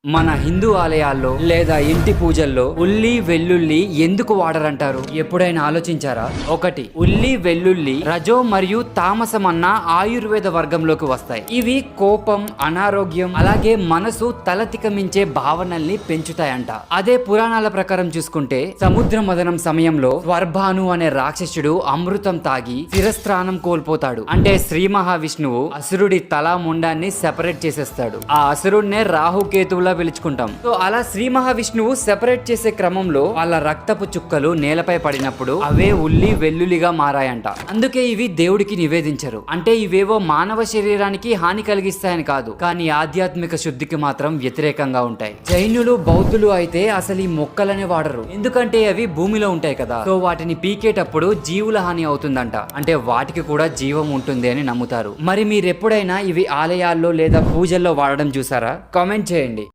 మన హిందూ ఆలయాల్లో లేదా ఇంటి పూజల్లో ఉల్లి వెల్లుల్లి ఎందుకు వాడరంటారు? ఎప్పుడైనా ఆలోచించారా? ఒకటి, ఉల్లి వెల్లుల్లి రజో మరియు తామసం అన్న ఆయుర్వేద వర్గంలోకి వస్తాయి. ఇవి కోపం, అనారోగ్యం, అలాగే మనసు తలతికమించే భావనల్ని పెంచుతాయంట. అదే పురాణాల ప్రకారం చూసుకుంటే సముద్ర మదనం సమయంలో స్వర్భాను అనే రాక్షసుడు అమృతం తాగి శిరస్త్రాణం కోల్పోతాడు. అంటే శ్రీ మహావిష్ణువు అసురుడి తల ముండాన్ని సెపరేట్ చేసేస్తాడు. ఆ అసురుడినే రాహుకేతువుల పిలుచుకుంటాం. సో అలా శ్రీ మహావిష్ణువు సెపరేట్ చేసే క్రమంలో వాళ్ళ రక్తపు చుక్కలు నేలపై పడినప్పుడు అవే ఉల్లి వెల్లుల్లిగా మారాయంట. అందుకే ఇవి దేవుడికి నివేదించరు. అంటే ఇవేవో మానవ శరీరానికి హాని కలిగిస్తాయని కాదు, కానీ ఆధ్యాత్మిక శుద్ధికి మాత్రం వ్యతిరేకంగా ఉంటాయి. జైనులు, బౌద్ధులు అయితే అసలు ఈ మొక్కలనే వాడరు. ఎందుకంటే అవి భూమిలో ఉంటాయి కదా. సో వాటిని పీకేటప్పుడు జీవుల హాని అవుతుందంట. అంటే వాటికి కూడా జీవం ఉంటుంది అని నమ్ముతారు. మరి మీరు ఎప్పుడైనా ఇవి ఆలయాల్లో లేదా పూజల్లో వాడడం చూసారా? కామెంట్ చేయండి.